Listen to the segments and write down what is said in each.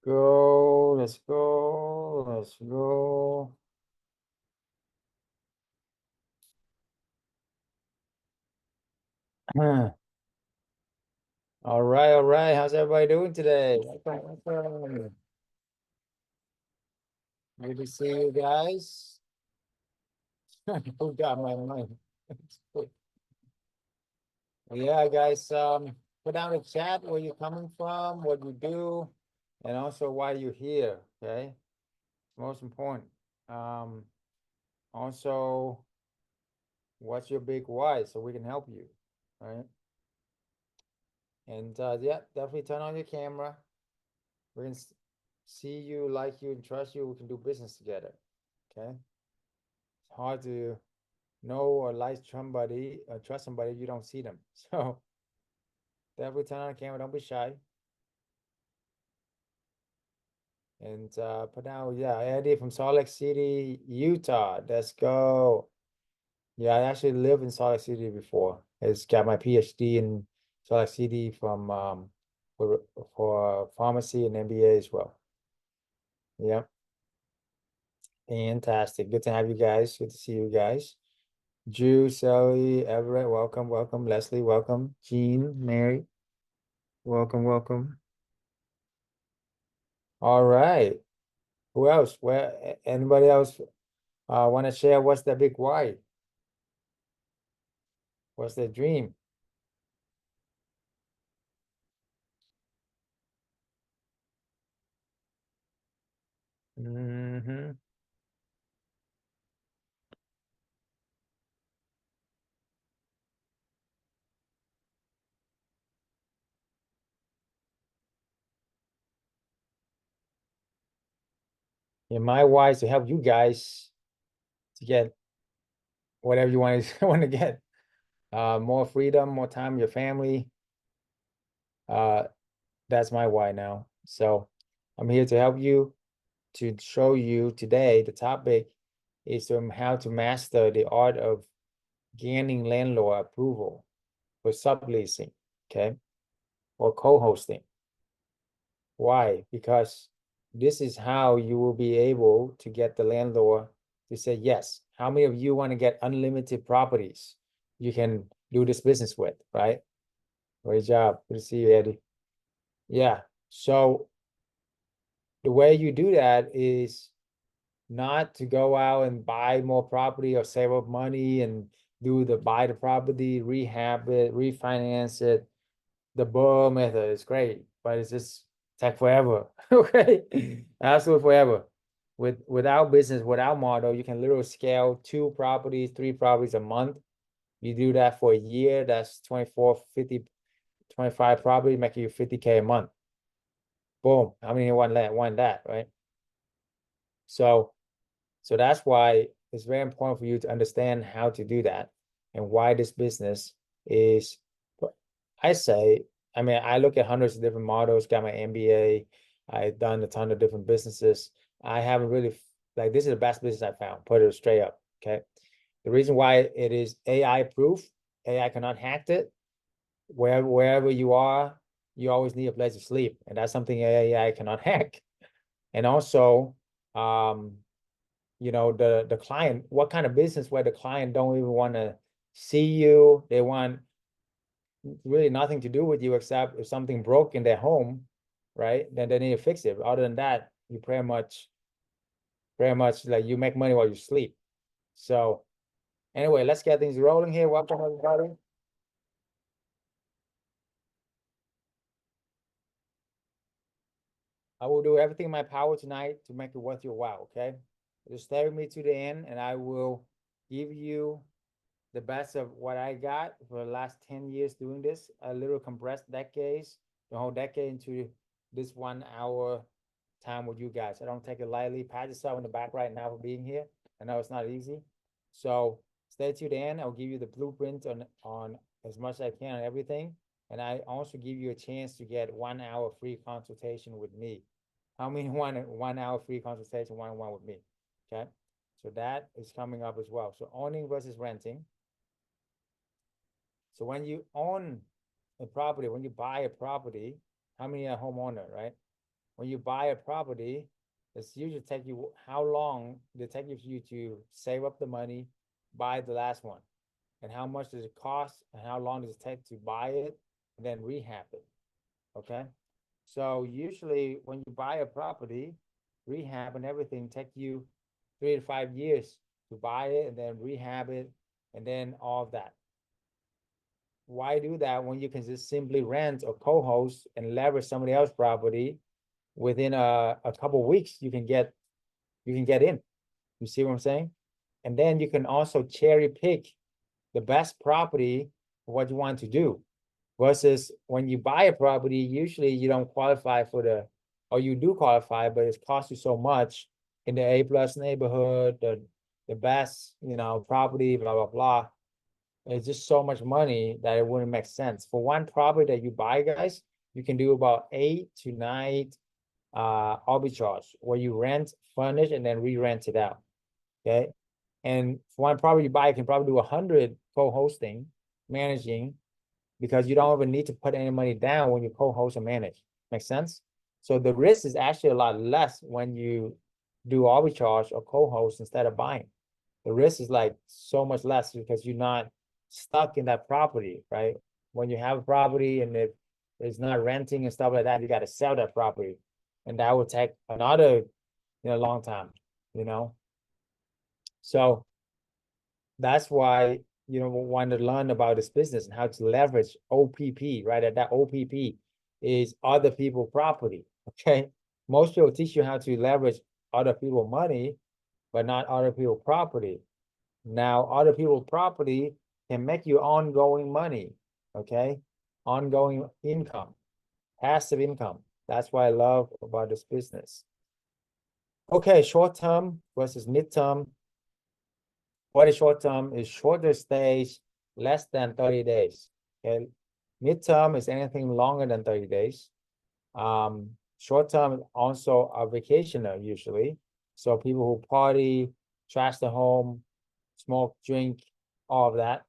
Go, let's go, let's go. All right, all right. How's everybody doing today? Welcome, welcome. Good to see you guys. Who got my money? Yeah, guys, put down a chat where you're coming from, what you do, and also why you're here, okay? Most important. Um, Also, what's your big why so we can help you, right? And yeah, definitely turn on your camera. We can see you, like you, and trust you. We can do business together. Okay. It's hard to know or like somebody or trust somebody if you don't see them. So definitely turn on the camera. Don't be shy. And put down, yeah, Eddie from Salt Lake City, Utah. Let's go. Yeah, I actually lived in Salt Lake City before. It's got my PhD in Salt Lake City from for pharmacy and MBA as well. Yeah, fantastic. Good to have you guys. Good to see you guys. Drew, Sally, Everett, welcome, welcome. Leslie, welcome. Jean, Mary, welcome, welcome. All right. Who else? Where anybody else want to share what's the big why? What's the dream? Hmm. And my why is to help you guys to get whatever you want to want to get. More freedom, more time with your family. Uh, that's my why now. So I'm here to help you to show you today the topic is how to master the art of gaining landlord approval for subleasing, okay, or co-hosting. Why? Because this is how you will be able to get the landlord to say yes. How many of you want to get unlimited properties you can do this business with, right? Great job. Good to see you, Eddie. Yeah. So the way you do that is not to go out and buy more property or save up money and do the buy the property, rehab it, refinance it. The BRRRR method is great, but it's just take forever. Okay. Absolutely forever. With our business, with our model, you can literally scale 2 properties, 3 properties a month. You do that for a year, that's 24, 50, 25 properties, making you 50K a month. Boom. How many want that, right? So So that's why it's very important for you to understand how to do that and why this business is, I say, I mean, I look at hundreds of different models, got my MBA, I've done a ton of different businesses. I haven't really, like, this is the best business I found, put it straight up. Okay. The reason why it is AI proof, AI cannot hack it. Wherever you are, you always need a place to sleep. And that's something AI cannot hack. And also, um, the client, what kind of business where the client don't even want to see you, they want really nothing to do with you except if something broke in their home, right, then they need to fix it. Other than that, you pretty much like you make money while you sleep. So anyway, let's get things rolling here. Welcome everybody. I will do everything in my power tonight to make it worth your while. Okay, just stay with me to the end and I will give you the best of what I got for the last 10 years doing this, a little compressed decades, the whole decade into this 1 hour time with you guys. I don't take it lightly. Pat yourself in the back right now for being here. I know it's not easy. So stay to the end. I'll give you the blueprint on as much as I can on everything. And I also give you a chance to get 1 hour free consultation with me. How many want 1 hour free consultation one-on-one with me? Okay. So that is coming up as well. So owning versus renting. So when you own a property, when you buy a property, how many are homeowner, right? when you buy a property, it's usually take you, how long did it take you to save up the money, buy the last one? And how much does it cost? And how long does it take to buy it and then rehab it? Okay. So usually when you buy a property, rehab and everything take you 3 to 5 years to buy it and then rehab it and then all of that. Why do that when you can just simply rent or co-host and leverage somebody else's property? Within a couple of weeks, you can get in. You see what I'm saying? And then you can also cherry pick the best property for what you want to do. Versus when you buy a property, usually you don't qualify for the, or you do qualify, but it costs you so much in the A+ neighborhood, the best, property, blah, blah, blah. It's just so much money that it wouldn't make sense. For one property that you buy, guys, you can do about 8 to 9 arbitrage, where you rent, furnish, and then re-rent it out. Okay. And for one property you buy, you can probably do 100 co-hosting, managing, because you don't even need to put any money down when you co-host and manage. Make sense? So the risk is actually a lot less when you do arbitrage or co-host instead of buying. The risk is like so much less because you're not stuck in that property, right? When you have a property and it's not renting and stuff like that, you got to sell that property. And that would take another, long time, So that's why, want to learn about this business and how to leverage OPP, right? And that OPP is other people property, okay? Most people teach you how to leverage other people money, but not other people property. Now, other people property can make you ongoing money, okay? Ongoing income, passive income. That's what I love about this business. Okay, short term versus midterm. What is short term? Is shorter stays, less than 30 days. Okay. Midterm is anything longer than 30 days. Short term also a vacationer usually. So people who party, trash the home, smoke, drink, all of that.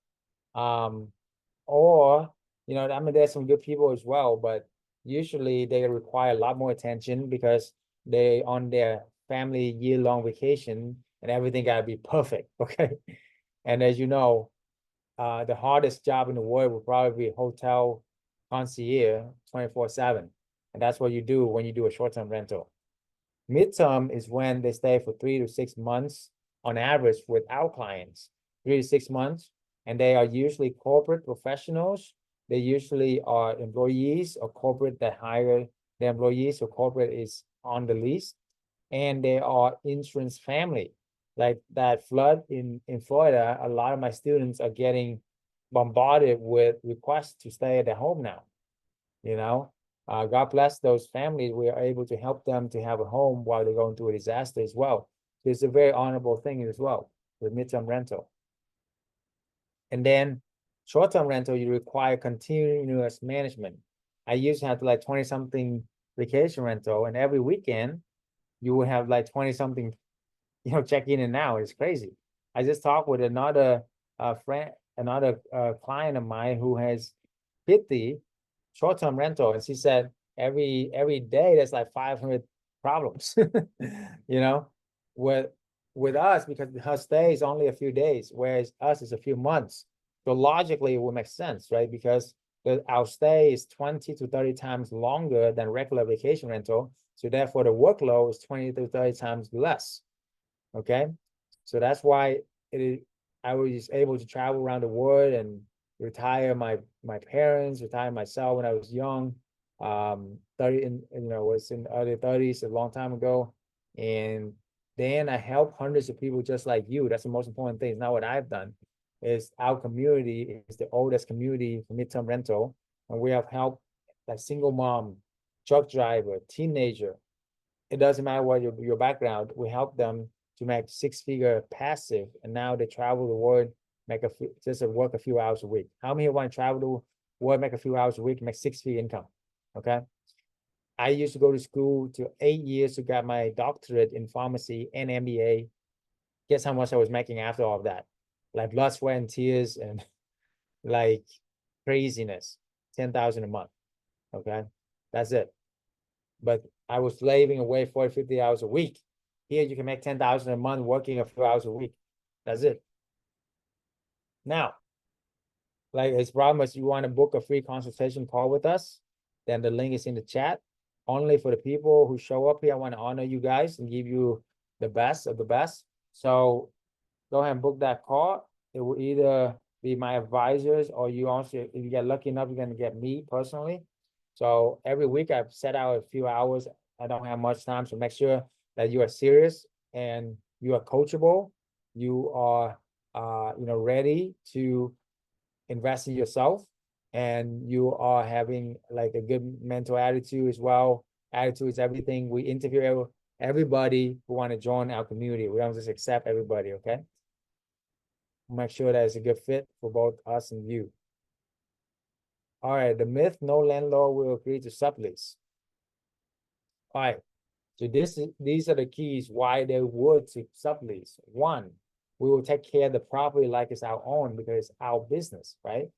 Or, there's some good people as well, but usually they require a lot more attention because they on their family year-long vacation and everything gotta be perfect, okay? And as you know, the hardest job in the world will probably be hotel concierge 24/7. And that's what you do when you do a short-term rental. Midterm is when they stay for 3 to 6 months on average with our clients, 3 to 6 months. And they are usually corporate professionals. They usually are employees or corporate that hire their employees. So corporate is on the lease. And they are insurance family. Like that flood in Florida, a lot of my students are getting bombarded with requests to stay at their home now. God bless those families. We are able to help them to have a home while they're going through a disaster as well. So it's a very honorable thing as well with midterm rental. And then short-term rental, you require continuous management. I used to have like 20-something vacation rental, and every weekend you would have like 20-something, check in and out. It's crazy. I just talked with another client of mine who has 50 short-term rental, and she said every day there's like 500 problems. With us, because her stay is only a few days, whereas us is a few months. So logically, it would make sense, right? Because our stay is 20 to 30 times longer than regular vacation rental. So therefore, the workload is 20 to 30 times less. Okay, so that's why I was able to travel around the world and retire my parents, retire myself when I was young. 30 was in early 30s a long time ago. And then I help hundreds of people just like you. That's the most important thing. It's not what I've done. Is our community is the oldest community for midterm rental. And we have helped like single mom, truck driver, teenager. It doesn't matter what your background. We help them to make 6-figure passive, and now they travel the world, work a few hours a week. How many want to travel the world, make a few hours a week, make 6-figure income? Okay. I used to go to school to 8 years to get my doctorate in pharmacy and MBA. Guess how much I was making after all of that? Like blood, sweat, and tears, and like craziness. 10,000 a month. Okay, that's it. but I was slaving away 40, 50 hours a week. Here you can make 10,000 a month working a few hours a week. That's it. Now, like as promised, you want to book a free consultation call with us, then the link is in the chat. Only for the people who show up here, I want to honor you guys and give you the best of the best. So go ahead and book that call. It will either be my advisors or you also, if you get lucky enough, you're going to get me personally. So every week I've set out a few hours. I don't have much time, so make sure that you are serious and you are coachable. You are, ready to invest in yourself, and you are having like a good mental attitude as well. Attitude is everything. We interview everybody who want to join our community. We don't just accept everybody, okay? Make sure that it's a good fit for both us and you. All right, the myth, no landlord will agree to sublease. All right, so these are the keys why they would to sublease. One, we will take care of the property like it's our own because it's our business, right?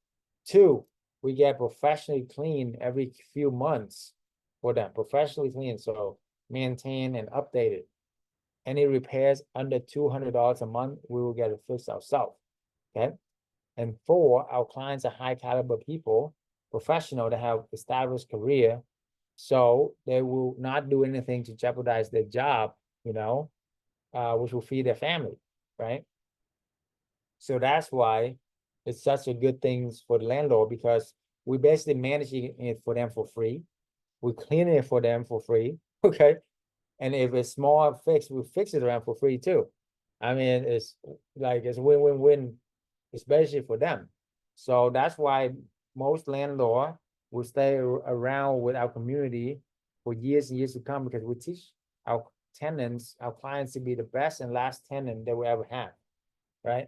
Two, we get professionally clean every few months for them, professionally clean, so maintain and update it. Any repairs under $200 a month, we will get it fixed ourselves, okay? And four, our clients are high caliber people, professional that have established career, so they will not do anything to jeopardize their job, which will feed their family, right? So that's why it's such a good thing for the landlord, because we basically managing it for them for free. We clean it for them for free, okay? And if it's small fix, we fix it around for free too. I mean, it's win-win-win, especially for them. So that's why most landlord will stay around with our community for years and years to come, because we teach our tenants, our clients, to be the best and last tenant that we ever have, right?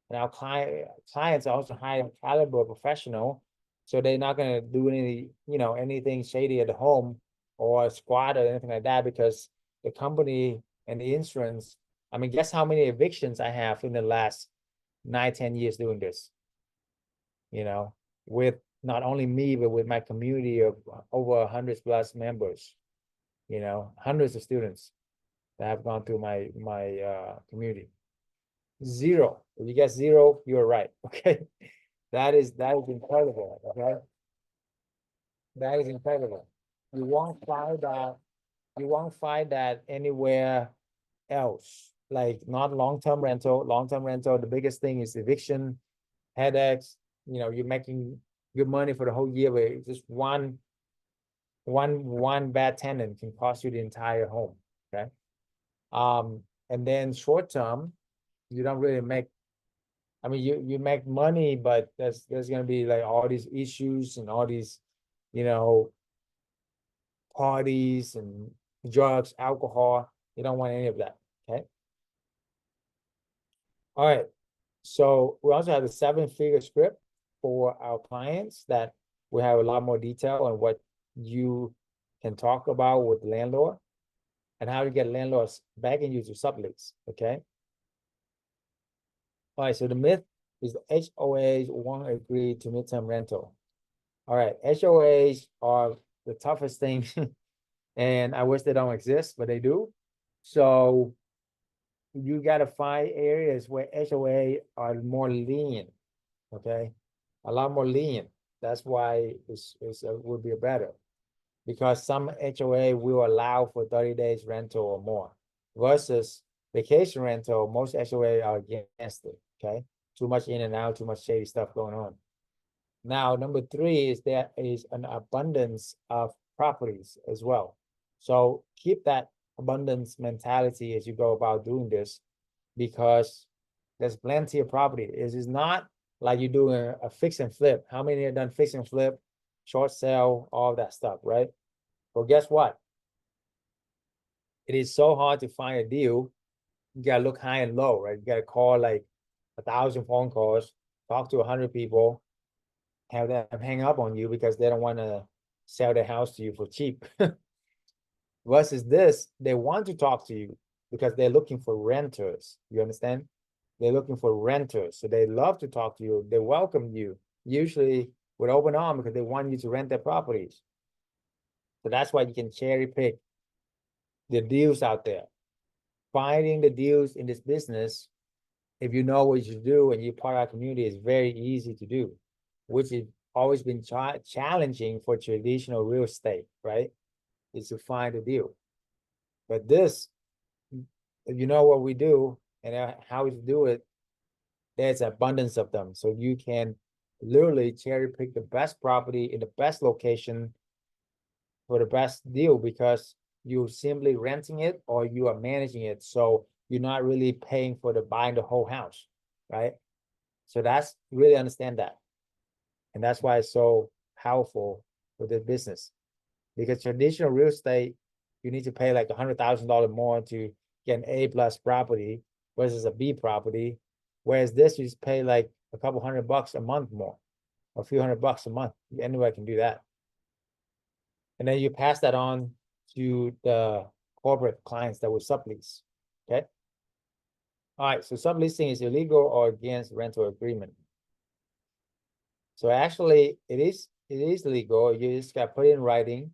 And our clients are also high caliber professional, so they're not going to do anything shady at the home or squat or anything like that, because the company and the insurance. I mean, guess how many evictions I have in the last 9, 10 years doing this, with not only me, but with my community of over 100+ members, hundreds of students that have gone through my community. Zero. If you get zero, you're right. Okay. That is incredible. Okay. That is incredible. You won't find that anywhere else. Like not long-term rental. Long-term rental, the biggest thing is eviction, headaches. You're making good money for the whole year, but just one bad tenant can cost you the entire home. Okay. And then short term, you don't really make. I mean, you make money, but there's gonna be like all these issues and all these, parties and drugs, alcohol. You don't want any of that. Okay. All right. So we also have the 7-figure script for our clients that we have a lot more detail on what you can talk about with the landlord and how to get landlords begging you to sublease. Okay. All right. So the myth is the HOAs won't agree to midterm rental. All right. HOAs are the toughest thing. And I wish they don't exist, but they do. So you got to find areas where HOA are more lenient, okay? A lot more lenient. That's why it would be better, because some HOA will allow for 30 days rental or more, versus vacation rental. Most HOA are against it, okay? Too much in and out, too much shady stuff going on. Now, number 3 is there is an abundance of properties as well. So keep that abundance mentality as you go about doing this, because there's plenty of property. It is not like you're doing a fix and flip. How many have done fix and flip, short sale, all that stuff, right? Well, guess what? It is so hard to find a deal. You gotta look high and low, right? You gotta call like 1,000 phone calls, talk to 100 people, have them hang up on you because they don't want to sell their house to you for cheap. Versus this, they want to talk to you because they're looking for renters. You understand? They're looking for renters. So they love to talk to you. They welcome you, usually with open arms, because they want you to rent their properties. So that's why you can cherry pick the deals out there. Finding the deals in this business, if you know what you do and you're part of our community, is very easy to do, which has always been challenging for traditional real estate, right? Is to find a deal. But this, if you know what we do and how we do it, there's abundance of them. So you can literally cherry pick the best property in the best location for the best deal, because you're simply renting it or you are managing it. So you're not really paying for the buying the whole house, right? So that's really understand that. And that's why it's so powerful for this business. Because traditional real estate, you need to pay like $100,000 more to get an A+ property versus a B property. Whereas this, you just pay like a couple $100 a month more, a few $100 a month. Anybody can do that. And then you pass that on to the corporate clients that will sublease. Okay. All right. So subleasing is illegal or against rental agreement. So actually, it is legal. You just got to put it in writing.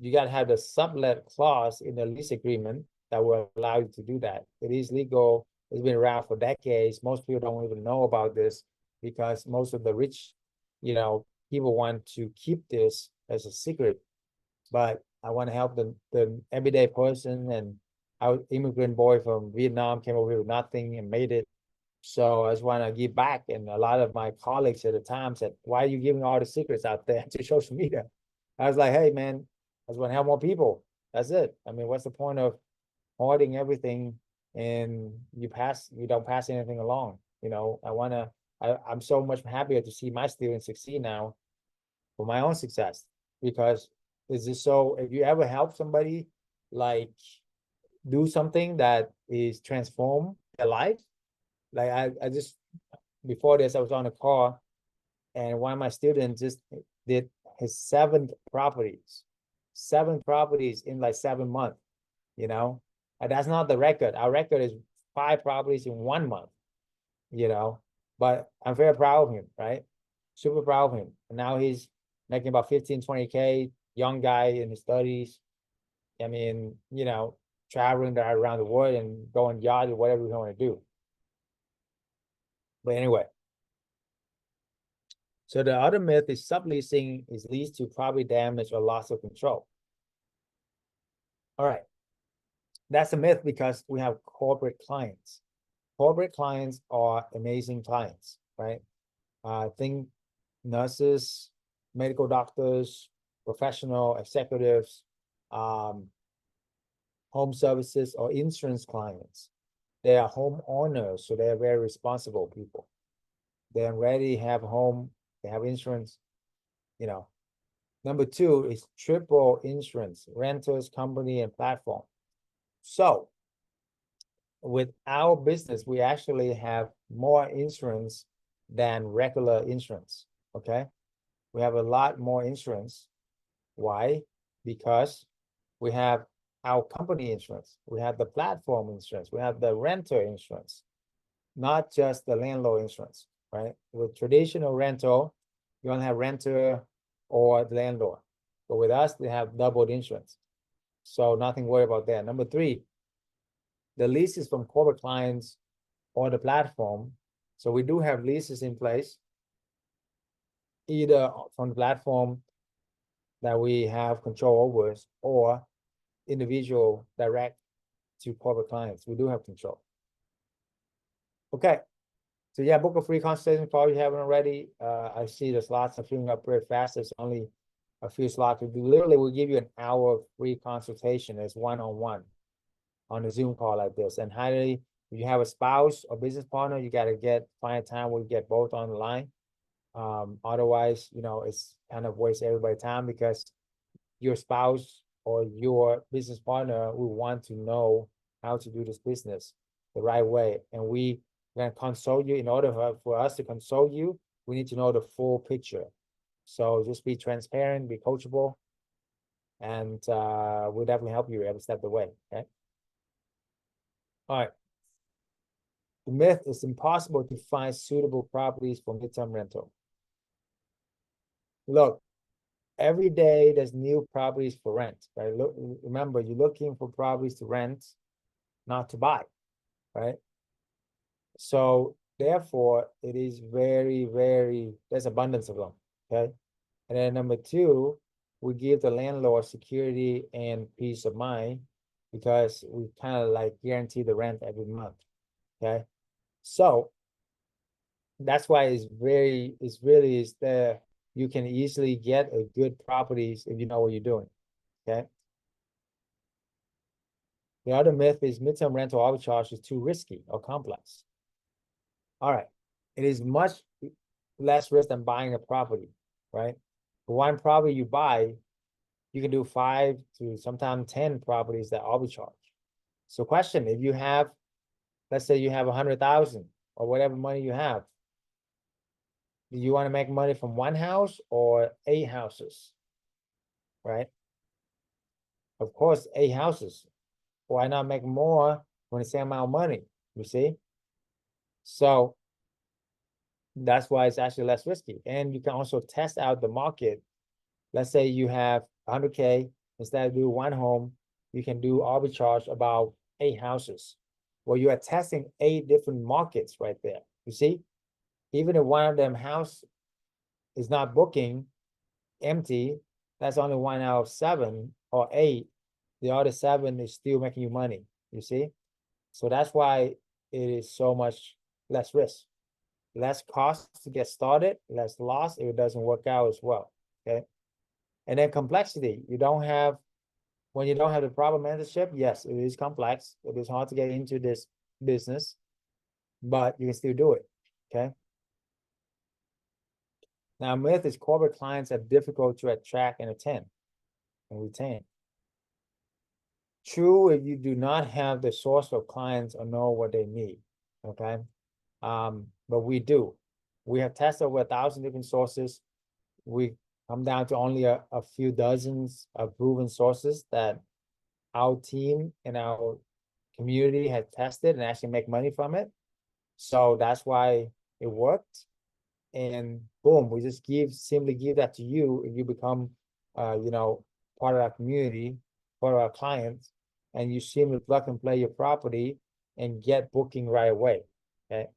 You got to have the sublet clause in the lease agreement that will allow you to do that. It is legal. It's been around for decades. Most people don't even know about this because most of the rich, people want to keep this as a secret. But I want to help the everyday person, and our immigrant boy from Vietnam came over here with nothing and made it. So I just want to give back. And a lot of my colleagues at the time said, why are you giving all the secrets out there to social media? I was like, hey, man, I just want to help more people. That's it. I mean, what's the point of hoarding everything and you don't pass anything along? I'm so much happier to see my students succeed now for my own success, because it's just so, if you ever help somebody like do something that is transform their life, like I just, before this, I was on a call and one of my students just did his seven properties in like 7 months, and that's not the record. Our record is 5 properties in 1 month, but I'm very proud of him, right? Super proud of him. And now he's making about 15, 20K, young guy in his 30s. I mean, traveling around the world and going yacht or whatever we want to do. But anyway, so the other myth is subleasing is leads to property damage or loss of control. All right. That's a myth because we have corporate clients. Corporate clients are amazing clients, right? Think nurses, medical doctors, professional executives, home services, or insurance clients. They are homeowners, so they are very responsible people. They already have a home, they have insurance, Number 2 is triple insurance, renters, company, and platform. So with our business, we actually have more insurance than regular insurance, okay? We have a lot more insurance. Why? Because we have our company insurance, we have the platform insurance, we have the renter insurance, not just the landlord insurance, right? With traditional rental, you only have renter or the landlord. But with us, they have doubled insurance. So nothing worry about that. Number 3, the leases from corporate clients or the platform. So we do have leases in place, either from the platform that we have control over or individual direct to corporate clients. We do have control. Okay. So yeah, book a free consultation call if you haven't already. I see the slots are filling up very fast. There's only a few slots. Literally, we'll give you an hour of free consultation as one-on-one on a Zoom call like this. And highly, if you have a spouse or business partner, you got to find a time where you get both on the line. Otherwise, it's kind of waste everybody's time, because your spouse or your business partner will want to know how to do this business the right way. And we're going to consult you. In order for us to consult you, we need to know the full picture. So just be transparent, be coachable, and we'll definitely help you every step of the way. Okay. All right. The myth is impossible to find suitable properties for midterm rental. Look, every day there's new properties for rent, right? Look, remember, you're looking for properties to rent, not to buy, right? So therefore, it is very, very, there's abundance of them, okay? And then number two, we give the landlord security and peace of mind because we kind of like guarantee the rent every month, okay? So that's why it's really is there. You can easily get a good properties if you know what you're doing, okay? The other myth is midterm rental arbitrage is too risky or complex. All right, it is much less risk than buying a property, right? For one property you buy, you can do 5 to sometimes 10 properties that arbitrage. So question, if you have, let's say you have 100,000 or whatever money you have, do you want to make money from one house or 8 houses, right? Of course, 8 houses. Why not make more when the same amount of money, you see? So that's why it's actually less risky. And you can also test out the market. Let's say you have 100K, instead of do one home, you can do arbitrage about 8 houses. Well, you are testing 8 different markets right there. You see, even if one of them house is not booking, empty, that's only 1 out of 7 or 8. The other 7 is still making you money. You see, so that's why it is so much less risk, less cost to get started, less loss if it doesn't work out as well. Okay, and then complexity. You don't have when you don't have the proper mentorship. Yes, it is complex. It is hard to get into this business, but you can still do it. Okay. Now, myth is corporate clients are difficult to attract and attend and retain. True if you do not have the source of clients or know what they need. Okay. But we do. We have tested over 1,000 different sources. We come down to only a few dozens of proven sources that our team and our community has tested and actually make money from it. So that's why it worked. And boom, we just simply give that to you if you become, part of our community, part of our clients, and you simply plug and play your property and get booking right away. Okay.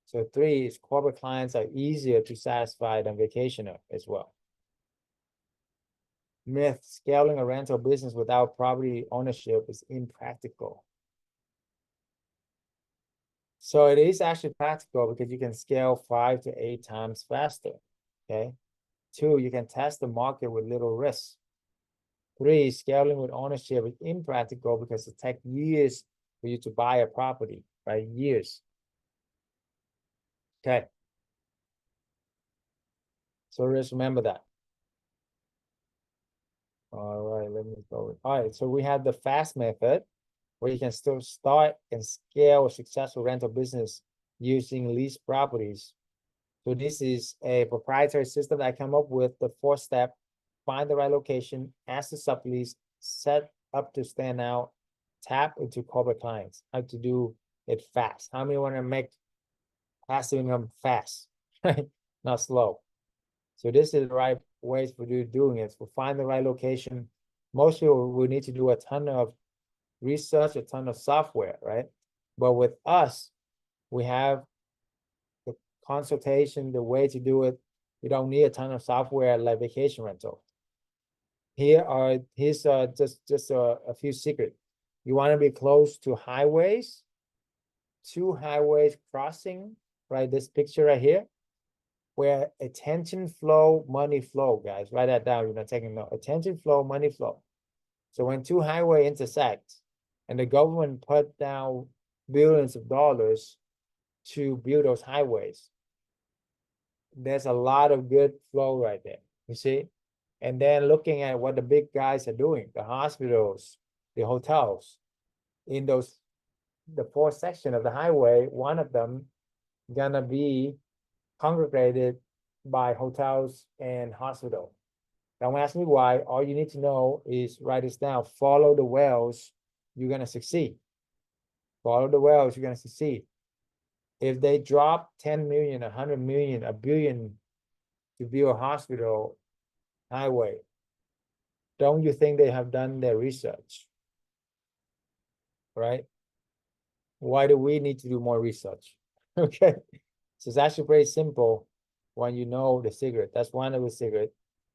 So 3 is corporate clients are easier to satisfy than vacationer as well. Myth, scaling a rental business without property ownership is impractical. So it is actually practical because you can scale 5 to 8 times faster, okay? 2, you can test the market with little risk. 3, scaling with ownership is impractical because it takes years for you to buy a property, right? Years. Okay. So just remember that. All right, let me go. All right, so we have the fast method where you can still start and scale a successful rental business using leased properties. So this is a proprietary system that I come up with, the 4-step: find the right location, ask the sublease, set up to stand out, tap into corporate clients. How to do it fast. How many want to make passive income fast, right? Not slow. So this is the right ways for you doing it. So find the right location. Most people will need to do a ton of research, a ton of software, right? But with us, we have the consultation, the way to do it. You don't need a ton of software like vacation rental. Here's just a few secrets. You want to be close to highways, 2 highways crossing, right? This picture right here, where attention flow, money flow, guys. Write that down. You're not taking note. Attention flow, money flow. So when 2 highways intersect and the government put down billions of dollars to build those highways, there's a lot of good flow right there, you see? And then looking at what the big guys are doing, the hospitals, the hotels, in the 4 section of the highway, one of them gonna be congregated by hotels and hospital. Don't ask me why. All you need to know is write this down. Follow the whales, you're gonna succeed. Follow the whales, you're gonna succeed. If they drop 10 million, 100 million, a billion to build a hospital, highway. Don't you think they have done their research? Right? Why do we need to do more research? Okay. So it's actually pretty simple when you know the secret. That's one of the secret.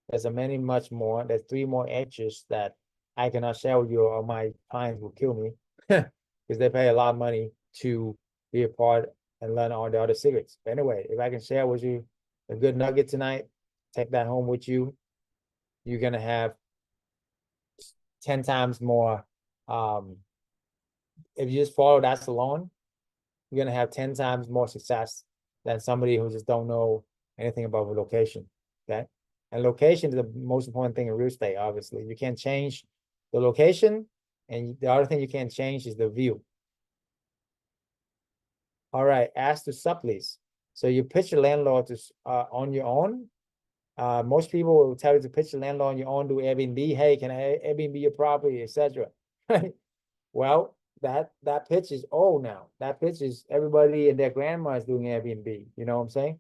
There's a many much more. There's three more edges that I cannot share with you, or my clients will kill me because they pay a lot of money to be a part and learn all the other secrets. But anyway, if I can share with you a good nugget tonight, take that home with you. You're gonna have 10 times more. If you just follow that alone, you're gonna have 10 times more success than somebody who just don't know anything about the location. Okay. And location is the most important thing in real estate, obviously. You can't change the location, and the other thing you can't change is the view. All right, as to sublease. So you pitch a landlord to on your own. Most people will tell you to pitch a landlord on your own, do Airbnb. Hey, can I Airbnb your property, etc. Right? Well, that pitch is old now. That pitch is everybody and their grandma is doing Airbnb. You know what I'm saying?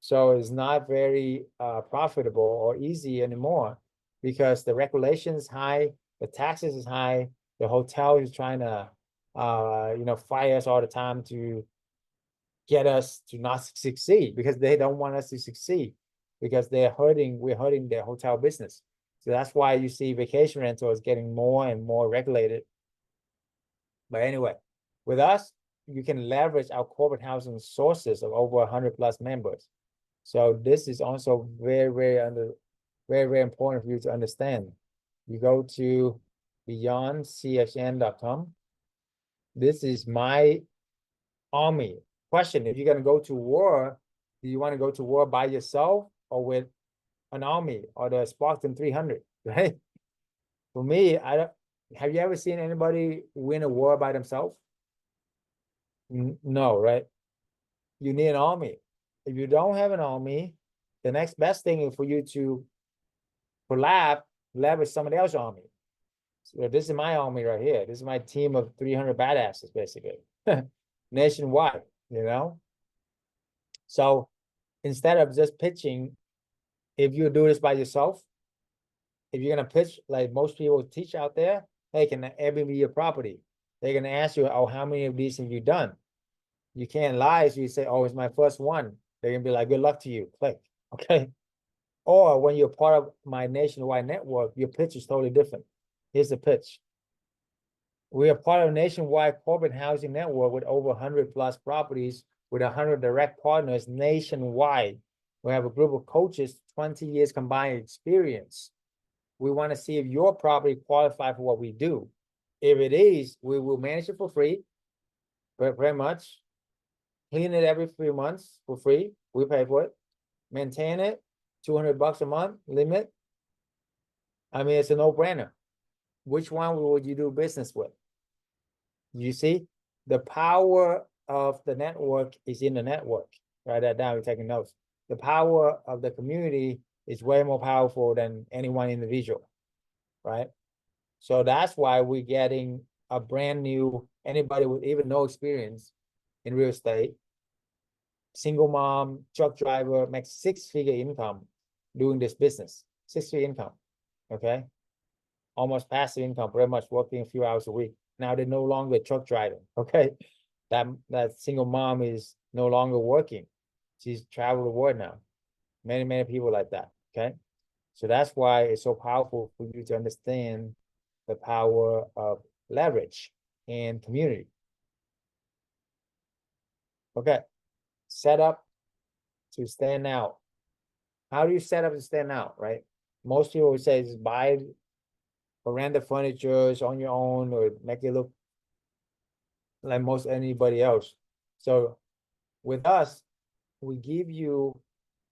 So it's not very profitable or easy anymore because the regulation is high, the taxes is high, the hotel is trying to fire us all the time to get us to not succeed because they don't want us to succeed because we're hurting their hotel business. So that's why you see vacation rentals getting more and more regulated. But anyway, with us, you can leverage our corporate housing sources of over 100 plus members. So this is also very important for you to understand. You go to beyondchn.com. This is my army. Question: if you're gonna go to war, do you want to go to war by yourself or with an army or the Spartan 300? Right? For me, I don't. Have you ever seen anybody win a war by themselves? No, right? You need an army. If you don't have an army, the next best thing is for you to leverage somebody else's army. So this is my army right here. This is my team of 300 badasses, basically, nationwide, you know? So instead of just pitching, if you do this by yourself, if you're going to pitch like most people teach out there, hey, can Airbnb your property? They're going to ask you, oh, how many of these have you done? You can't lie. So you say, oh, it's my first one. They're going to be like, good luck to you. Click. Okay. Or when you're part of my nationwide network, your pitch is totally different. Here's the pitch. We are part of a nationwide corporate housing network with over 100 plus properties with 100 direct partners nationwide. We have a group of coaches, 20 years combined experience. We want to see if your property qualifies for what we do. If it is, we will manage it for free, very much. Clean it every 3 months for free. We pay for it. Maintain it, $200 a month limit. I mean, it's a no-brainer. Which one would you do business with? You see, the power of the network is in the network. Write that down. You're taking notes. The power of the community is way more powerful than any one individual, right? So that's why we're getting a brand new, anybody with even no experience in real estate, single mom, truck driver, makes six-figure income doing this business, six-figure income, okay? Almost passive income, pretty much working a few hours a week. Now they're no longer truck driving, okay? That single mom is no longer working. She's traveled the world now. Many people like that, okay? So that's why it's so powerful for you to understand the power of leverage and community. Okay, set up to stand out. How do you set up to stand out, right? Most people would say just buy or rent the furniture on your own or make it look like most anybody else. So with us, we give you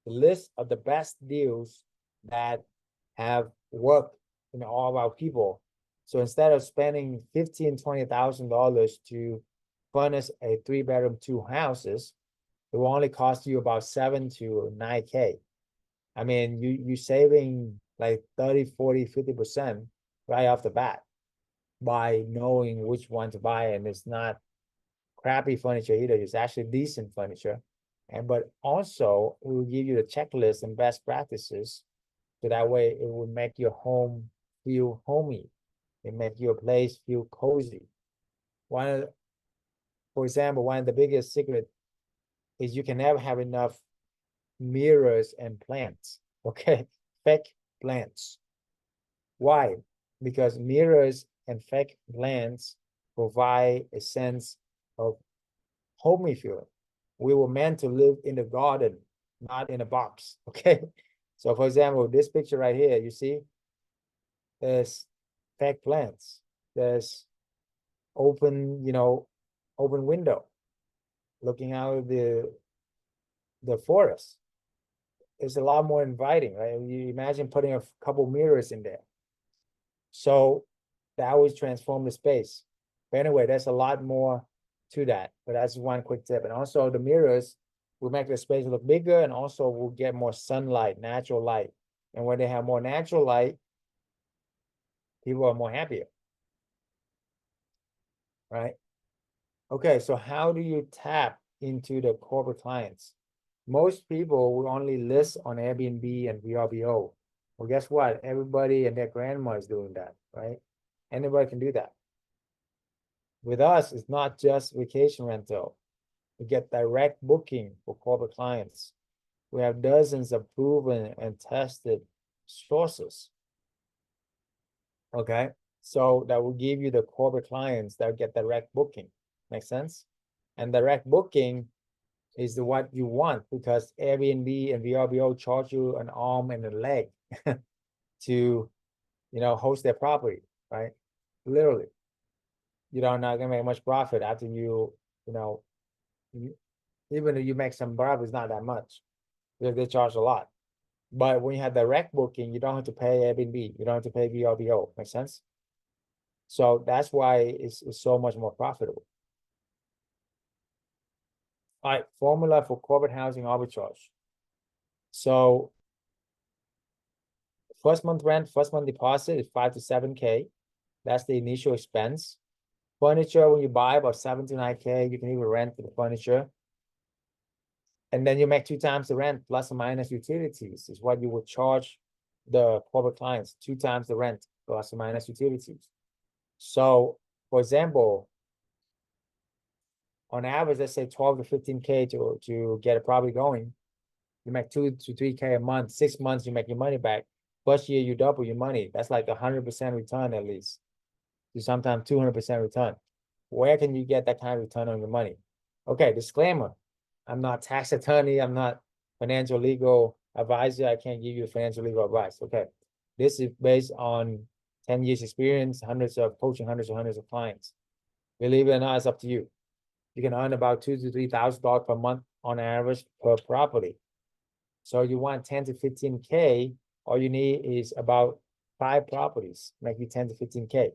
the list of the best deals that have worked in all of our people. So instead of spending $15,000, $20,000 to furnish a 3-bedroom, 2 houses, it will only cost you about 7 to 9K. I mean, you saving like 30, 40, 50% right off the bat by knowing which one to buy. And it's not crappy furniture either. It's actually decent furniture. But also we will give you the checklist and best practices So that way it will make your home feel homey. It make your place feel cozy. For example, one of the biggest secret is you can never have enough mirrors and plants. Okay, fake plants. Why? Because mirrors and fake plants provide a sense of homey feeling. We were meant to live in the garden, not in a box. Okay. So for example, this picture right here, you see, there's fake plants. There's open, open window looking out of the forest. It's a lot more inviting, right? You imagine putting a couple mirrors in there. So that always transform the space. But anyway, there's a lot more to that. But that's one quick tip. And also the mirrors will make the space look bigger, and also will get more sunlight, natural light. And when they have more natural light, people are more happier, right? Okay, so how do you tap into the corporate clients? Most people will only list on Airbnb and VRBO. Well, guess what? Everybody and their grandma is doing that, right? Anybody can do that. With us, it's not just vacation rental. We get direct booking for corporate clients. We have dozens of proven and tested sources. Okay, so that will give you the corporate clients that get direct booking. Make sense? And direct booking is what you want, because Airbnb and VRBO charge you an arm and a leg to, host their property, right? Literally, not gonna make much profit after you know, even if you make some profit, it's not that much because they charge a lot. But when you have direct booking, you don't have to pay Airbnb, you don't have to pay VRBO. Make sense? So that's why it's so much more profitable. All right, formula for corporate housing arbitrage. So first month rent, first month deposit is 5 to 7K. That's the initial expense. Furniture, when you buy, about 7 to 9K, you can even rent for the furniture. And then you make 2 times the rent plus or minus utilities is what you would charge the corporate clients, 2 times the rent plus or minus utilities. So, for example, on average, let's say 12 to 15K to get a property going. You make 2 to 3K a month. 6 months, you make your money back. First year, you double your money. That's like 100% return at least. To sometimes 200% return. Where can you get that kind of return on your money? Okay, disclaimer. I'm not tax attorney. I'm not financial legal advisor. I can't give you financial legal advice. Okay. This is based on 10 years experience, hundreds of clients. Believe it or not, it's up to you. You can earn about $2,000 to $3,000 per month on average per property. So you want 10 to 15K, all you need is about 5 properties, make you 10 to 15K.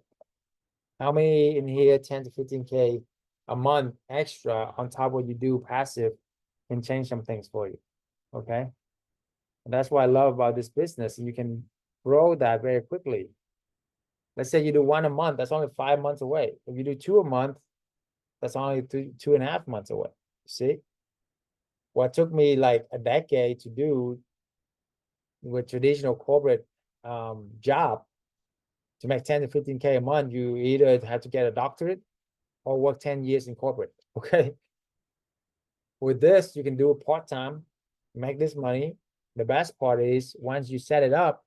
How many in here 10 to 15K a month extra on top of what you do passive can change some things for you? Okay. And that's what I love about this business. You can grow that very quickly. Let's say you do 1 a month, that's only 5 months away. If you do 2 a month, that's only 2.5 months away. See? What took me like a decade to do with traditional corporate job, to make 10 to 15K a month, you either have to get a doctorate or work 10 years in corporate. Okay. With this, you can do it part-time, make this money. The best part is once you set it up,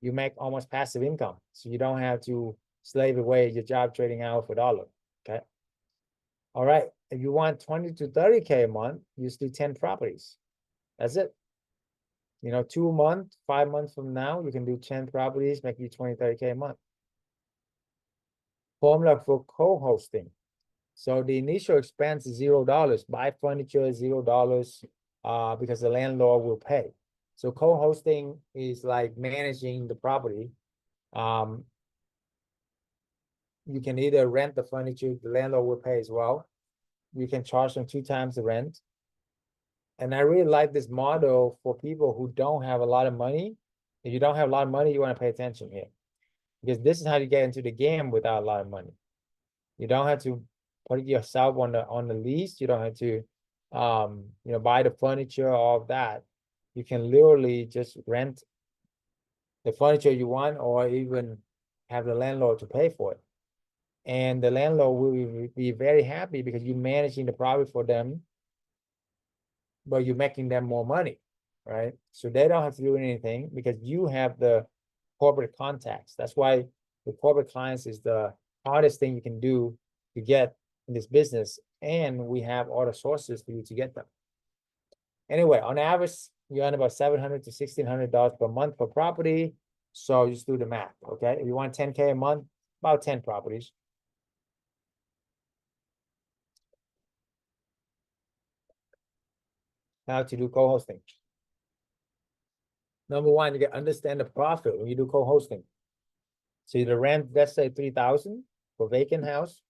you make almost passive income. So you don't have to slave away your job trading hour for dollar. Okay. All right. If you want 20 to 30K a month, you just do 10 properties. That's it. 2 a month, 5 months from now, you can do 10 properties, make you 20, 30K a month. Formula for co-hosting. So the initial expense is $0. Buy furniture, $0, because the landlord will pay. So co-hosting is like managing the property. You can either rent the furniture, the landlord will pay as well. You can charge them 2 times the rent. And I really like this model for people who don't have a lot of money. If you don't have a lot of money, you want to pay attention here, because this is how you get into the game without a lot of money. You don't have to put yourself on the lease. You don't have to buy the furniture, all of that. You can literally just rent the furniture you want, or even have the landlord to pay for it. And the landlord will be very happy because you're managing the property for them, but you're making them more money, right? So they don't have to do anything because you have the corporate contacts. That's why the corporate clients is the hardest thing you can do to get in this business. And we have all the sources for you to get them. Anyway, on average, you earn about $700 to $1,600 per month per property. So just do the math, okay? If you want 10K a month, about 10 properties. How to do co-hosting. Number one, you get understand the profit when you do co-hosting. So the rent, let's say 3,000 for vacant house,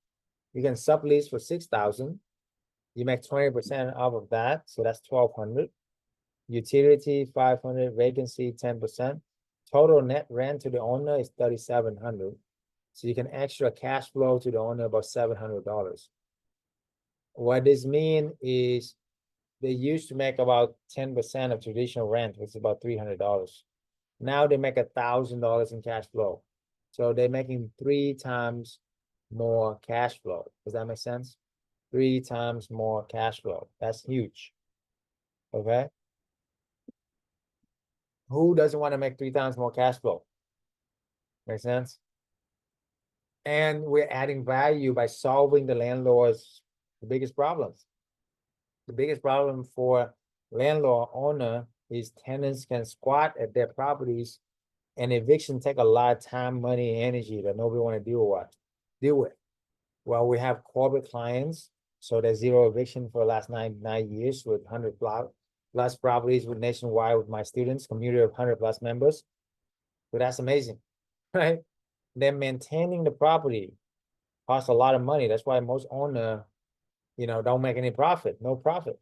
you can sublease for 6,000. You make 20% off of that, so that's 1,200. Utility 500, vacancy 10%. Total net rent to the owner is 3,700. So you can extra cash flow to the owner about $700. What this means is they used to make about 10% of traditional rent, which is about $300. Now they make $1,000 in cash flow. So they're making 3 times more cash flow. Does that make sense? 3 times more cash flow. That's huge. Okay. Who doesn't want to make 3 times more cash flow? Make sense? And we're adding value by solving the landlord's biggest problems. The biggest problem for landlord owner is tenants can squat at their properties, and eviction take a lot of time, money, and energy that nobody want to deal with. Well, we have corporate clients, so there's zero eviction for the last nine years with 100 plus properties with nationwide with my students, community of 100 plus members. So that's amazing, right? Then maintaining the property costs a lot of money. That's why most owner, don't make any profit, no profit.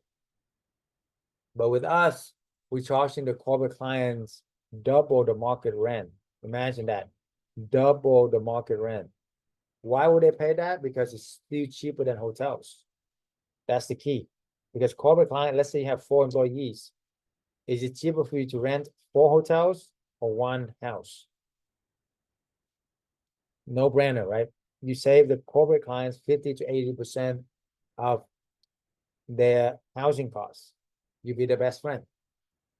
But with us, we're charging the corporate clients double the market rent. Imagine that, double the market rent. Why would they pay that? Because it's still cheaper than hotels. That's the key. Because corporate client, let's say you have 4 employees. Is it cheaper for you to rent 4 hotels or 1 house? No brainer, right? You save the corporate clients 50 to 80% of their housing costs. You be the best friend.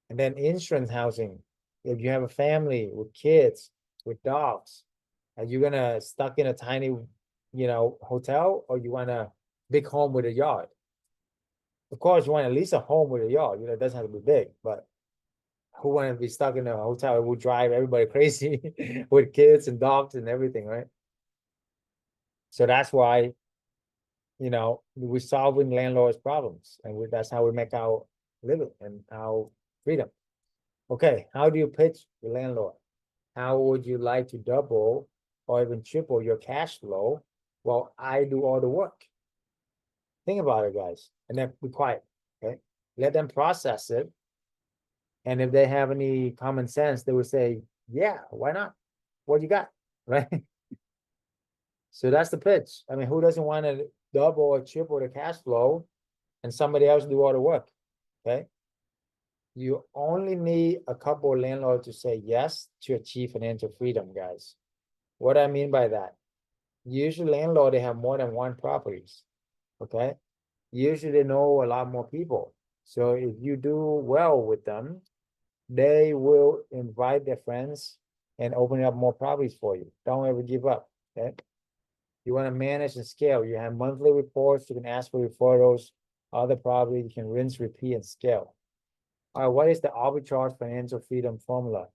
And then insurance housing. If you have a family with kids, with dogs, are you gonna stuck in a tiny, hotel, or you want a big home with a yard? Of course, you want at least a home with a yard. It doesn't have to be big, but who want to be stuck in a hotel? It will drive everybody crazy with kids and dogs and everything, right? So that's why, we're solving landlords' problems, and that's how we make our living and our freedom. Okay, how do you pitch the landlord? How would you like to double or even triple your cash flow? Well, I do all the work. Think about it, guys, and then be quiet. Okay, let them process it. And if they have any common sense, they would say, yeah, why not? What you got? Right? So that's the pitch. I mean, who doesn't want to double or triple the cash flow and somebody else do all the work? Okay. You only need a couple of landlords to say yes to achieve financial freedom, guys. What I mean by that, usually landlord, they have more than 1 properties. Okay. Usually they know a lot more people. So if you do well with them, they will invite their friends and open up more properties for you. Don't ever give up. Okay. You want to manage and scale. You have monthly reports. You can ask for referrals, other property. You can rinse, repeat, and scale. All right. What is the arbitrage financial freedom formula?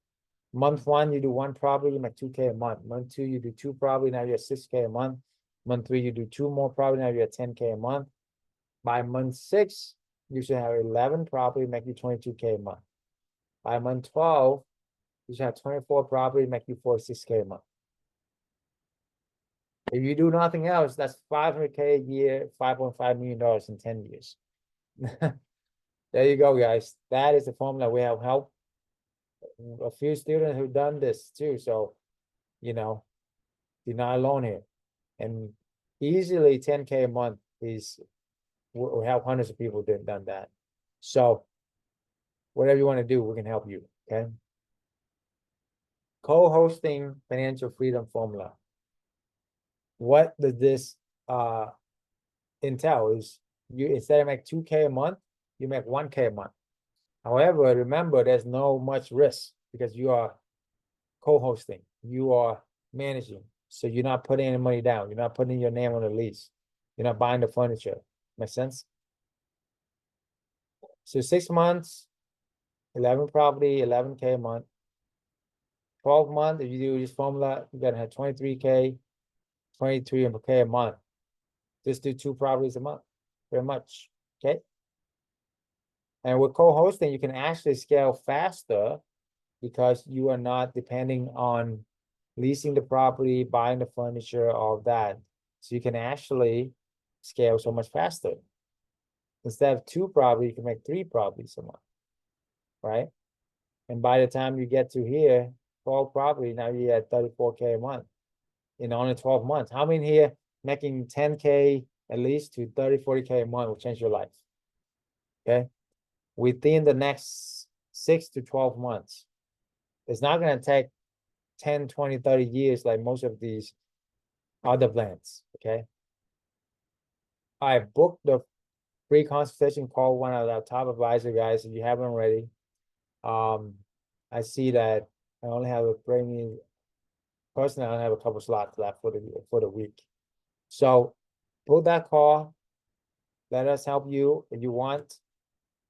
Month 1, you do 1 property, you make 2K a month. Month 2, you do 2 property, now you're 6K a month. Month 3, you do 2 more property, now you're 10K a month. By month 6, you should have 11 property, make you 22K a month. By month 12, you should have 24 property, make you 46K a month. If you do nothing else, that's 500K a year, $5.5 million in 10 years. There you go, guys. That is the formula. We have helped a few students who've done this too. So, you're not alone here. And easily 10K a month is, we help hundreds of people that done that. So whatever you want to do, we can help you. Okay. Co-hosting financial freedom formula. What does this entail? Is you instead of make 2K a month, you make 1K a month. However, remember there's no much risk because you are co-hosting, you are managing. So you're not putting any money down, you're not putting your name on the lease, you're not buying the furniture. Make sense? So 6 months, 11 property, 11K a month. 12 months, if you do this formula, you're gonna have 23K, 23K a month. Just do 2 properties a month, very much, okay? And with co-hosting, you can actually scale faster because you are not depending on leasing the property, buying the furniture, all of that. So you can actually scale so much faster. Instead of 2 properties, you can make 3 properties a month, right? And by the time you get to here, 12 property, now you're at 34K a month in only 12 months. How many here making 10K at least to 30, 40K a month will change your life? Okay. Within the next 6 to 12 months. It's not going to take 10, 20, 30 years like most of these other plans. Okay. I booked the free consultation call, one of our top advisor guys. If you haven't already, I see that I only have a premium. Personally, I only have a couple slots left for the week. So book that call. Let us help you if you want.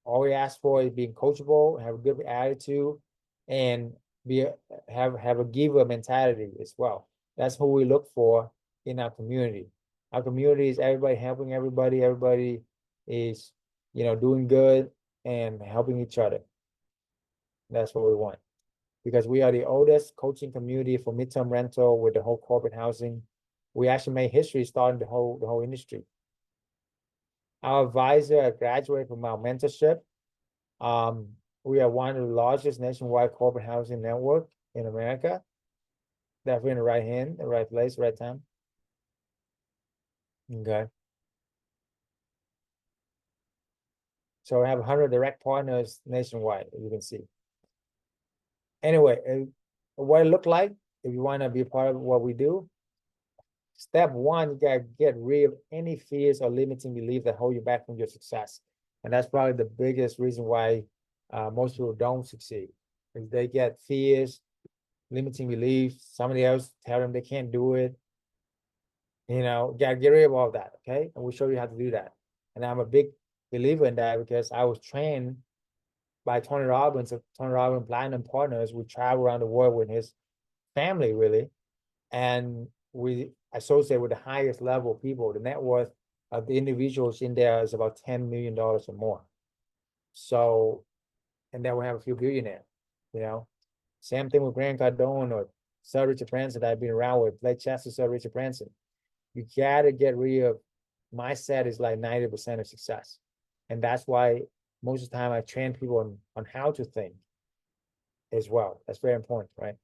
All we ask for is being coachable, have a good attitude, and have a giver mentality as well. That's who we look for in our community. Our community is everybody helping everybody. Everybody is, doing good and helping each other. That's what we want. Because we are the oldest coaching community for midterm rental with the whole corporate housing. We actually made history starting the whole industry. Our advisor graduated from our mentorship. We are one of the largest nationwide corporate housing network in America. Definitely in the right hand, the right place, right time. Okay. So we have 100 direct partners nationwide, as you can see. Anyway, what it look like, if you want to be a part of what we do, step one, you got to get rid of any fears or limiting beliefs that hold you back from your success. And that's probably the biggest reason why most people don't succeed. Is they get fears, limiting beliefs, somebody else tell them they can't do it. Gotta get rid of all that, okay? And we'll show you how to do that. And I'm a big believer in that because I was trained by Tony Robbins of Tony Robbins Platinum Partners. We travel around the world with his family, really. And we associate with the highest level of people. The net worth of the individuals in there is about $10 million or more. So, and then we have a few billionaires, Same thing with Grant Cardone or Sir Richard Branson that I've been around with. Play chess with Sir Richard Branson. You gotta get rid of mindset is like 90% of success. And that's why most of the time I train people on how to think as well. That's very important, right?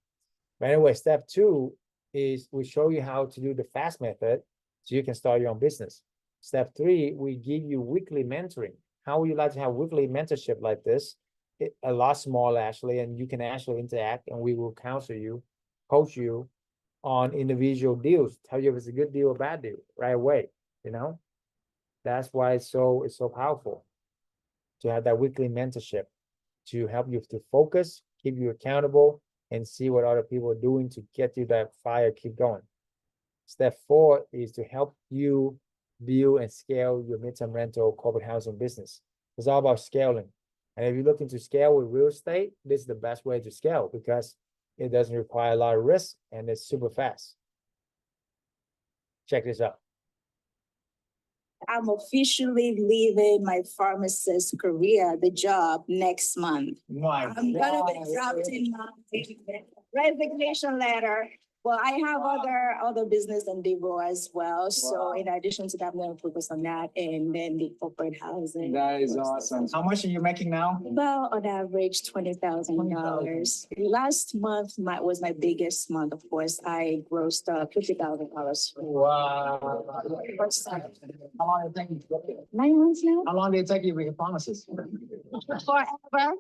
But anyway, step 2 is we show you how to do the fast method so you can start your own business. Step 3, we give you weekly mentoring. How would you like to have weekly mentorship like this? A lot smaller actually, and you can actually interact and we will counsel you, coach you on individual deals, tell you if it's a good deal or bad deal right away, That's why it's so powerful to have that weekly mentorship to help you to focus, keep you accountable, and see what other people are doing to get you that fire, keep going. Step 4 is to help you build and scale your midterm rental corporate housing business. It's all about scaling. And if you're looking to scale with real estate, this is the best way to scale because it doesn't require a lot of risk and it's super fast. Check this out. I'm officially leaving my pharmacist career, the job, next month. I'm gonna be drafting my resignation letter. Well, I have other business endeavor as well. So in addition to that, I'm gonna focus on that and then the corporate housing. That is awesome. How much are you making now? Well, on average, $20,000. Last month was my biggest month. Of course, I grossed up $50,000. Wow. How long did it take you? 9 months now. How long did it take you to be a pharmacist? Forever.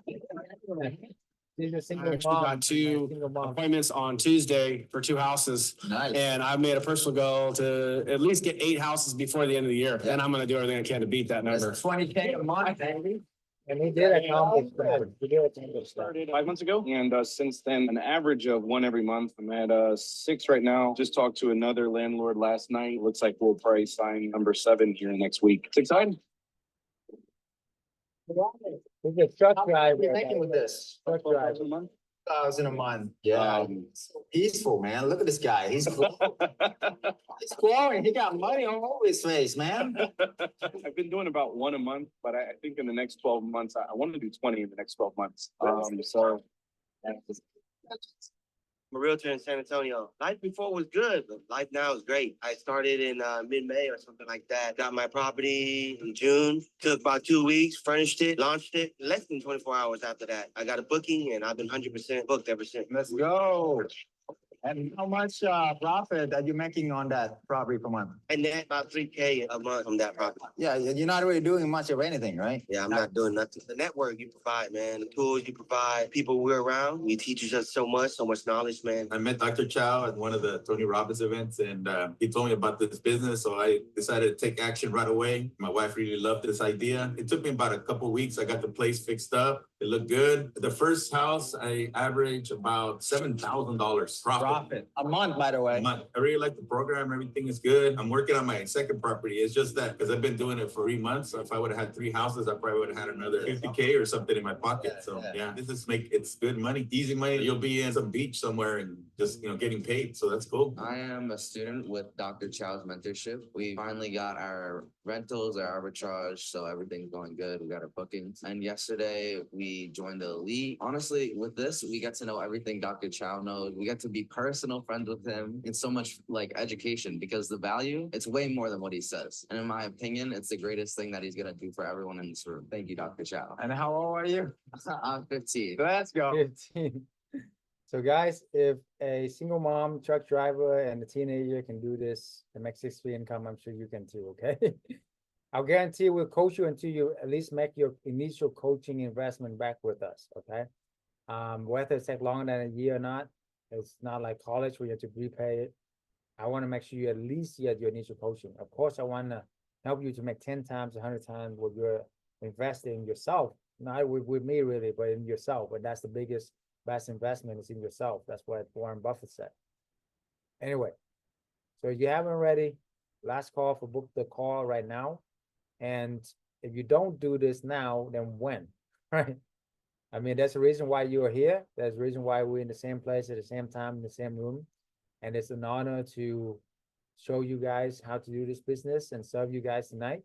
She's a I single actually mom. got two Single mom. appointments on Tuesday for 2 houses. Nice. And I've made a personal goal to at least get 8 houses before the end of the year. Yeah. And I'm gonna do everything I can to beat that number. That's 20K a month, baby. And he did accomplish that. He did accomplish that. Started 5 months ago, and since then, an average of 1 every month. I'm at 6 right now. Just talked to another landlord last night. Looks like we'll probably sign number 7 here next week. It's exciting. He's a truck driver. You're thinking with this. Truck driver. 12,000 a month. 1,000 a month. Yeah. So peaceful, man. Look at this guy. He's glowing. He got money all over his face, man. I've been doing about 1 a month, but I think in the next 12 months, I want to do 20 in the next 12 months. So. I'm a realtor in San Antonio. Life before was good, but life now is great. I started in mid-May or something like that. Got my property in June. Took about 2 weeks, furnished it, launched it. Less than 24 hours after that, I got a booking and I've been 100% booked ever since. Let's go. And how much profit are you making on that property per month? And net about 3K a month from that property. Yeah, you're not really doing much of anything, right? Yeah, I'm not doing nothing. The network you provide, man, the tools you provide, people we're around, you teach us so much knowledge, man. I met Dr. Chau at one of the Tony Robbins events, and he told me about this business. So I decided to take action right away. My wife really loved this idea. It took me about a couple of weeks. I got the place fixed up. It looked good. The first house, I averaged about $7,000 profit. A month, by the way. A month. I really like the program. Everything is good. I'm working on my second property. It's just that because I've been doing it for 3 months. So if I would have had 3 houses, I probably would have had another 50K or something in my pocket. So yeah, this is it's good money, easy money. You'll be in some beach somewhere and just, getting paid. So that's cool. I am a student with Dr. Chow's mentorship. We finally got our rentals, our arbitrage, so everything's going good. We got our bookings. And yesterday we joined the elite. Honestly, with this, we get to know everything Dr. Chow knows. We get to be personal friends with him. It's so much like education because the value, it's way more than what he says. And in my opinion, it's the greatest thing that he's gonna do for everyone in this room. Thank you, Dr. Chow. And how old are you? I'm 15. Let's go. 15. So guys, if a single mom, truck driver, and a teenager can do this and make 6 figure income, I'm sure you can too, okay? I'll guarantee we'll coach you until you at least make your initial coaching investment back with us, okay? Whether it takes longer than a year or not, it's not like college where you have to repay it. I want to make sure you at least get your initial coaching. Of course, I want to help you to make 10 times, 100 times what you're investing in yourself. Not with me really, but in yourself. But that's the best investment is in yourself. That's what Warren Buffett said. Anyway, so if you haven't already, last call for book the call right now. And if you don't do this now, then when, right? I mean, that's the reason why you're here. That's the reason why we're in the same place at the same time, in the same room. And it's an honor to show you guys how to do this business and serve you guys tonight.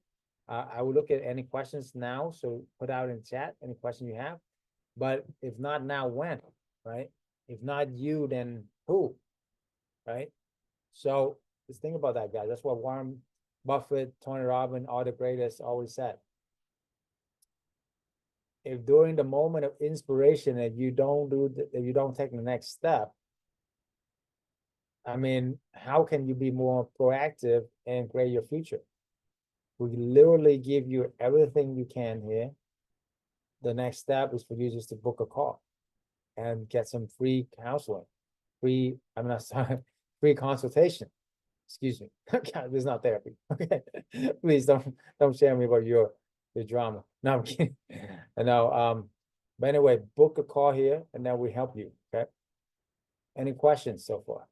I will look at any questions now. So put out in chat any question you have. But if not now, when, right? If not you, then who, right? So just think about that, guys. That's what Warren Buffett, Tony Robbins, all the greatest always said. If during the moment of inspiration, if you don't take the next step, I mean, how can you be more proactive and create your future? We literally give you everything you can here. The next step is for you just to book a call and get some free counseling, free consultation. Excuse me. This is not therapy. Okay. Please don't share me about your drama. No, I'm kidding. And now, but anyway, book a call here and then we help you. Okay. Any questions so far?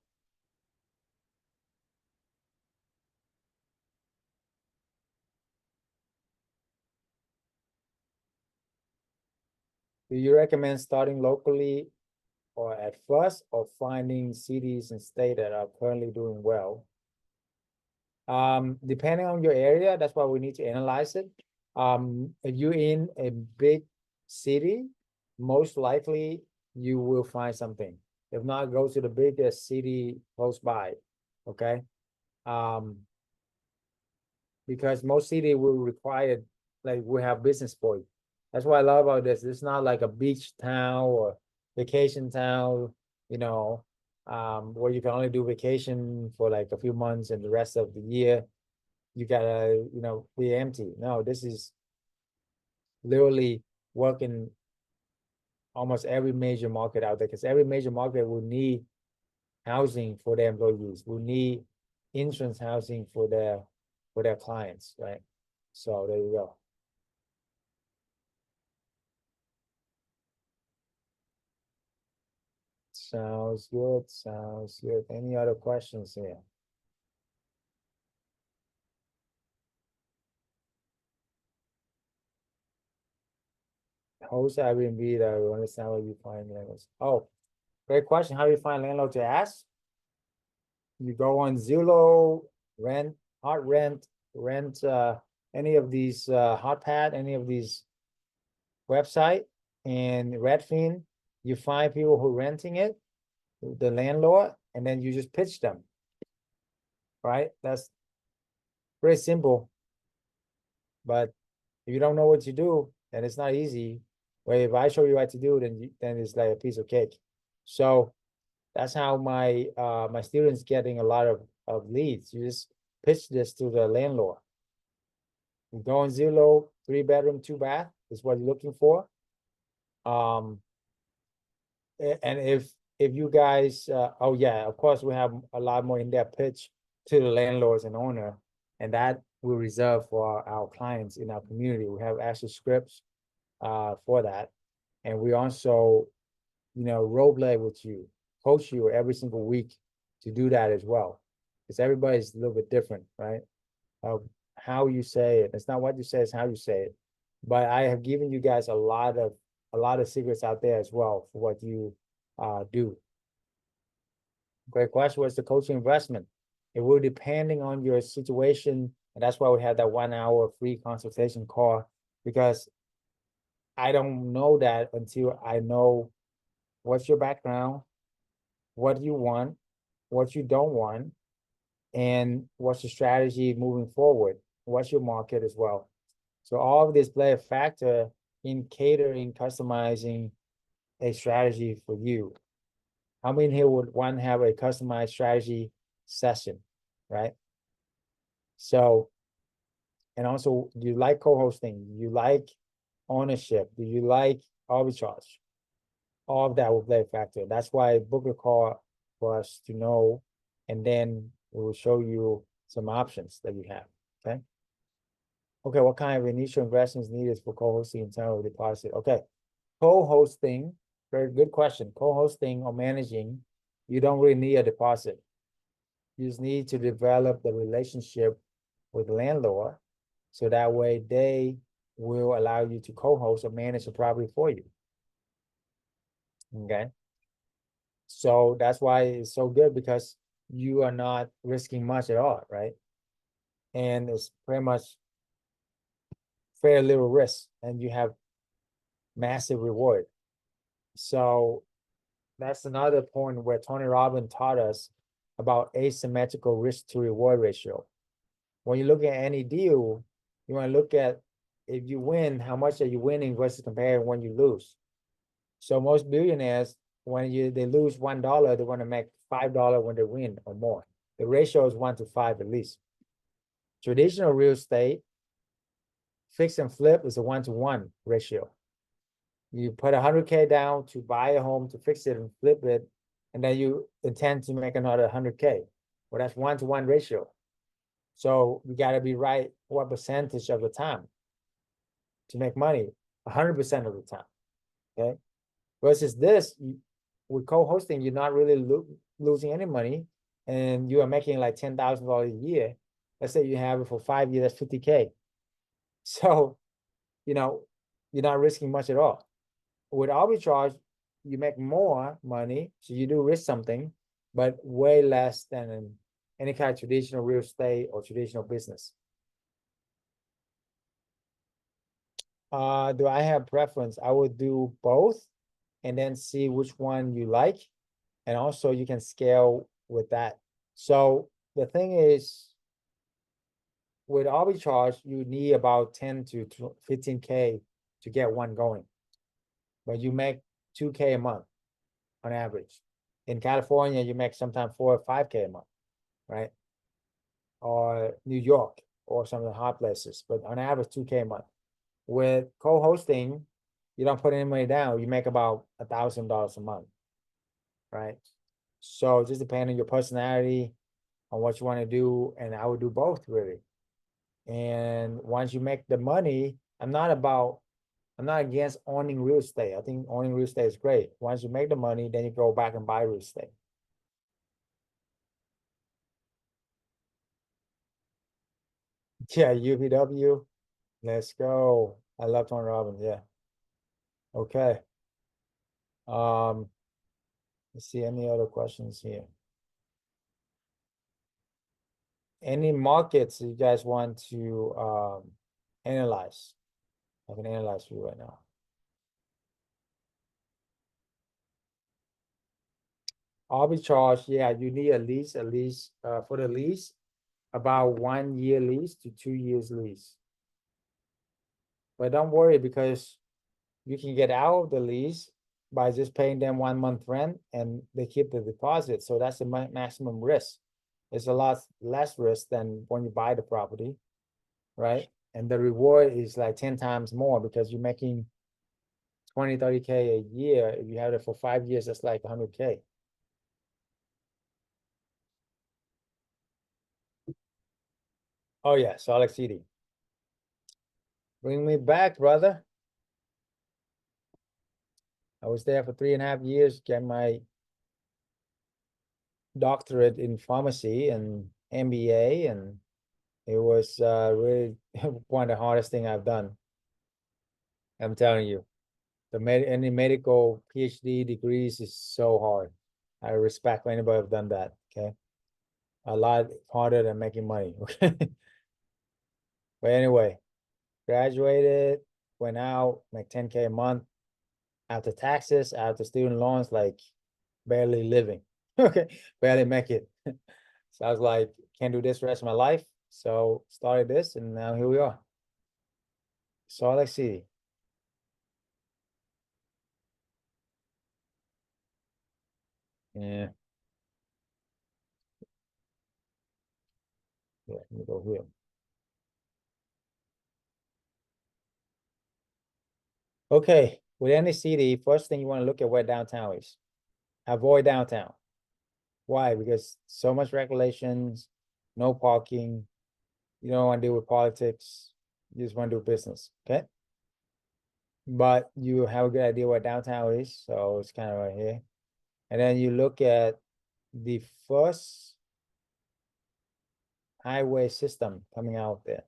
Do you recommend starting locally or at first, or finding cities and states that are currently doing well? Depending on your area, that's why we need to analyze it. If you're in a big city, most likely you will find something. If not, go to the biggest city close by, okay? Because most city will require, like we have business for you. That's what I love about this. It's not like a beach town or vacation town, where you can only do vacation for like a few months and the rest of the year you gotta, be empty. No, this is literally working almost every major market out there, because every major market will need housing for their employees, will need insurance housing for their clients, right? So there you go. Sounds good, sounds good. Any other questions here? Host Airbnb that I understand what you find landlords. Oh, great question. How do you find landlord to ask? You go on Zillow, rent, hot rent, any of these Hotpad, any of these website, and Redfin, you find people who are renting it, the landlord, and then you just pitch them. Right? That's very simple. But if you don't know what to do, then it's not easy. But if I show you what to do, then it's like a piece of cake. So that's how my my students getting a lot of leads. You just pitch this to the landlord. You go on Zillow, 3-bedroom, 2-bath is what you're looking for. And if you guys, oh yeah, of course we have a lot more in-depth pitch to the landlords and owner, and that we reserve for our clients in our community. We have actual scripts for that, and we also, role play with you, coach you every single week to do that as well, because everybody's a little bit different, right? Of how you say it. It's not what you say, it's how you say it. But I have given you guys a lot of secrets out there as well for what you do. Great question. What's the coaching investment? It will depending on your situation, and that's why we had that 1-hour free consultation call, because I don't know that until I know what's your background, what you want, what you don't want, and what's your strategy moving forward, what's your market as well. So all of this play a factor in catering, customizing a strategy for you. How many here would want to have a customized strategy session, right? So, and also, do you like co-hosting? Do you like ownership? Do you like arbitrage? All of that will play a factor. That's why book a call for us to know, and then we will show you some options that you have, okay? Okay, what kind of initial investments needed for co-hosting internal deposit? Okay, co-hosting, very good question. Co-hosting or managing, you don't really need a deposit. You just need to develop the relationship with the landlord, so that way they will allow you to co-host or manage the property for you. Okay. So that's why it's so good, because you are not risking much at all, right? And it's pretty much very little risk, and you have massive reward. So that's another point where Tony Robbins taught us about asymmetrical risk to reward ratio. When you look at any deal, you want to look at, if you win, how much are you winning versus comparing when you lose. So most billionaires, when they lose $1, they want to make $5 when they win or more. The ratio is 1 to 5 at least. Traditional real estate, fix and flip, is a 1-to-1 ratio. You put 100K down to buy a home, to fix it and flip it, and then you intend to make another 100K. Well, that's 1-to-1 ratio. So you got to be right what percentage of the time to make money, 100% of the time, okay? Versus this, with co-hosting, you're not really losing any money, and you are making like $10,000 a year. Let's say you have it for 5 years, that's 50K. So, you're not risking much at all. With arbitrage, you make more money, so you do risk something, but way less than in any kind of traditional real estate or traditional business. Do I have preference? I would do both, and then see which one you like, and also you can scale with that. So the thing is, with arbitrage, you need about 10 to 15K to get one going, but you make 2K a month on average. In California, you make sometimes 4 or 5K a month, right? Or New York, or some of the hot places, but on average 2K a month. With co-hosting, you don't put any money down, you make about $1,000 a month, right? So just depending on your personality, on what you want to do, and I would do both really. And once you make the money, I'm not against owning real estate. I think owning real estate is great. Once you make the money, then you go back and buy real estate. Yeah, UPW. Let's go. I love Tony Robbins. Yeah. Okay. Let's see any other questions here. Any markets you guys want to analyze? I can analyze for you right now. Arbitrage, yeah, you need at least for the lease, about 1 year lease to 2 years lease. But don't worry, because you can get out of the lease by just paying them 1 month rent and they keep the deposit. So that's the maximum risk. It's a lot less risk than when you buy the property, right? And the reward is like 10 times more because you're making 20, 30K a year. If you have it for 5 years, that's like 100K. Oh yeah, Salt Lake City. Bring me back, brother. I was there for 3.5 years, get my doctorate in pharmacy and MBA, and it was really one of the hardest thing I've done. I'm telling you, any medical PhD degrees is so hard. I respect anybody who've done that. Okay, a lot harder than making money. Okay, but anyway, graduated, went out, make 10K a month after taxes, after student loans, like barely living. Okay, barely make it. So I was like, can't do this the rest of my life. So started this, and now here we are. Salt Lake City. Yeah. Yeah, let me go here. Okay, with any city, first thing you want to look at where downtown is. Avoid downtown. Why? Because so much regulations, no parking. You don't want to deal with politics. You just want to do business. Okay. But you have a good idea where downtown is, so it's kind of right here. And then you look at the first highway system coming out there.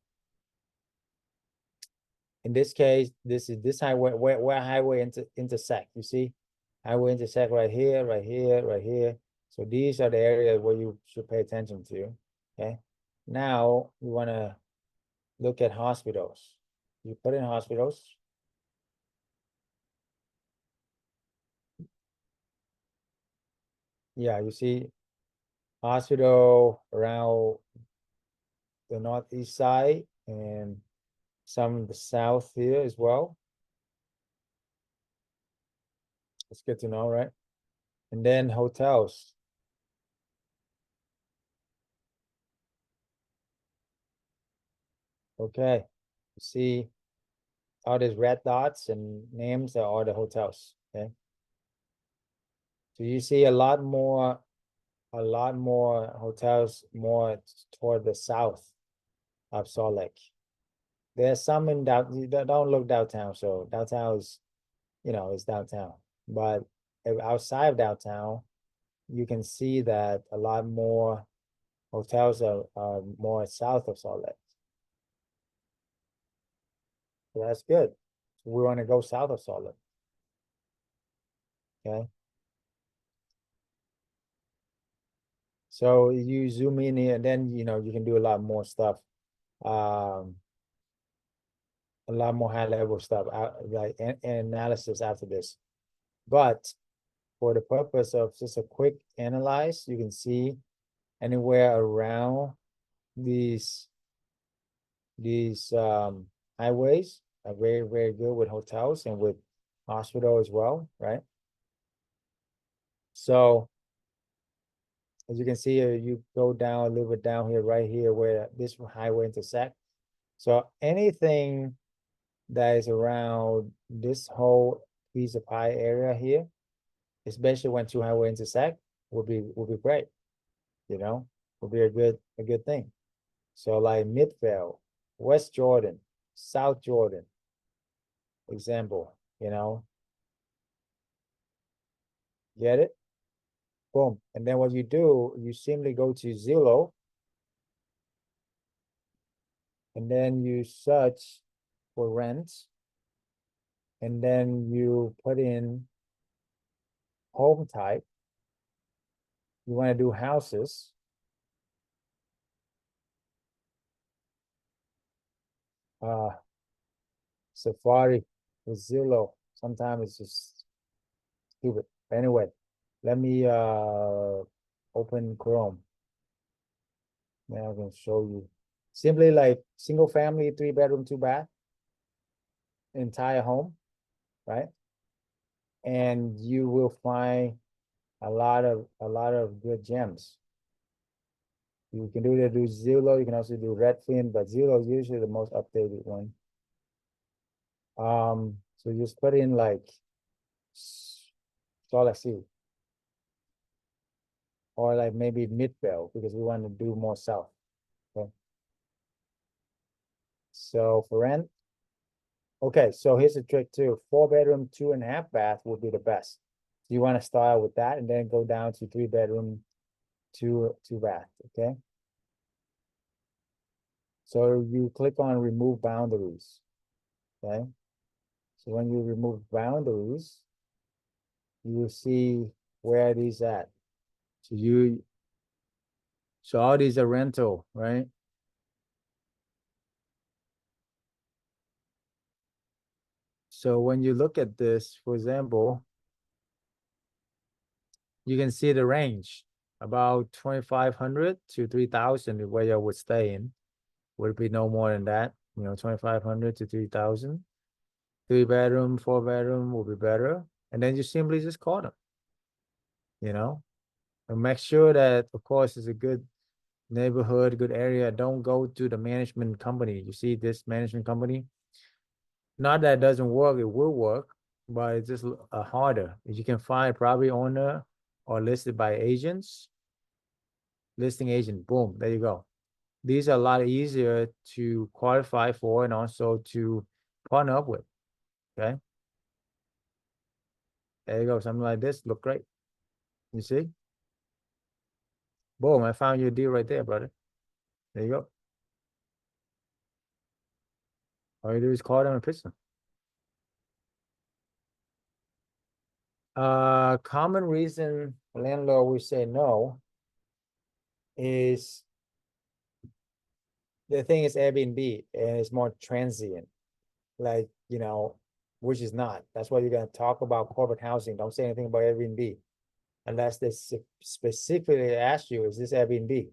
In this case, this is this highway where highway intersect. You see, highway intersect right here, right here, right here. So these are the areas where you should pay attention to. Okay. Now you want to look at hospitals. You put in hospitals. Yeah, you see hospital around the northeast side and some of the south here as well. It's good to know, right? And then hotels. Okay. You see all these red dots and names are all the hotels. Okay. So you see a lot more hotels more toward the south of Salt Lake. There's some in down, don't look downtown. So downtown is, it's downtown. But outside of downtown, you can see that a lot more hotels are more south of Salt Lake. So that's good. So we want to go south of Salt Lake. Okay. So you zoom in here, and then you can do a lot more stuff. A lot more high level stuff like analysis after this. But for the purpose of just a quick analyze, you can see anywhere around these highways are very, very good with hotels and with hospital as well, right? So as you can see here, you go down a little bit down here, right here, where this highway intersect. So anything that is around this whole piece of pie area here, especially when two highway intersect, would be great. You know, would be a good thing. So like Midvale, West Jordan, South Jordan, example, you know. Get it? Boom. And then what you do, you simply go to Zillow, and then you search for rents, and then you put in home type. You want to do houses. Safari with Zillow. Sometimes it's just stupid. Anyway, let me open Chrome. Now I can show you. Simply like single family, 3-bedroom, 2-bath, entire home, right? And you will find a lot of good gems. You can do Zillow, you can also do Redfin, but Zillow is usually the most updated one. So just put in like Salt City, or like maybe Midvale, because we want to do more south. Okay. So for rent, okay, so here's a trick too. 4-bedroom, 2.5-bath would be the best. So you want to start with that and then go down to 3-bedroom, 2-bath. Okay. So you click on remove boundaries. Okay. So when you remove boundaries, you will see where these at. So all these are rental, right? So when you look at this, for example, you can see the range about 2,500 to 3,000 where you would stay in. Would be no more than that, 2,500 to 3,000. 3-bedroom, 4-bedroom will be better. And then you simply just call them, and make sure that, of course, it's a good neighborhood, good area. Don't go to the management company. You see this management company? Not that it doesn't work, it will work, but it's just harder. If you can find a property owner or listed by agents, listing agent, boom, there you go. These are a lot easier to qualify for and also to partner up with. Okay. There you go. Something like this look great. You see? Boom, I found you a deal right there, brother. There you go. All you do is call them and pitch them. Common reason landlord will say no is the thing is Airbnb and it's more transient, like, which is not. That's why you're going to talk about corporate housing. Don't say anything about Airbnb unless they specifically ask you, is this Airbnb?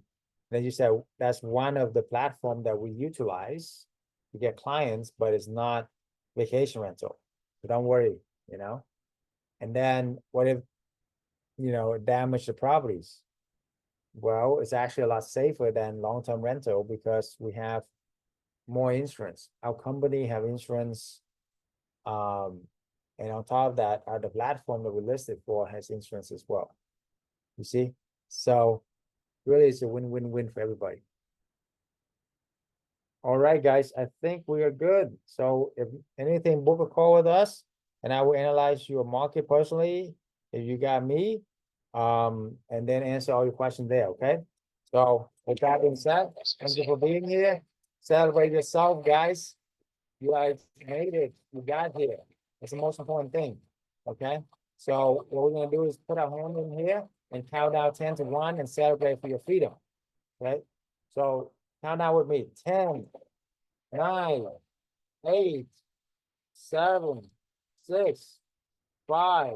Then you say that's one of the platform that we utilize to get clients, but it's not vacation rental. So don't worry, And then what if, damage the properties? Well, it's actually a lot safer than long-term rental because we have more insurance. Our company have insurance. And on top of that, the platform that we listed for has insurance as well. You see? So really it's a win-win-win for everybody. All right, guys, I think we are good. So if anything, book a call with us and I will analyze your market personally if you got me, and then answer all your questions there, okay? So with that being said, thank you for being here. Celebrate yourself, guys. You guys made it. You got here. It's the most important thing, okay? So what we're gonna do is put our hand in here and count down 10 to 1 and celebrate for your freedom, right? So count down with me. 10, 9, 8, 7, 6, 5,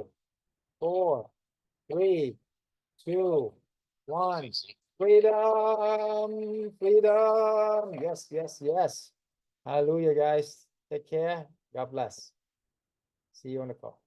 4, 3, 2, 1. Freedom, freedom. Yes, yes, yes. Hallelujah, guys. Take care. God bless. See you on the call.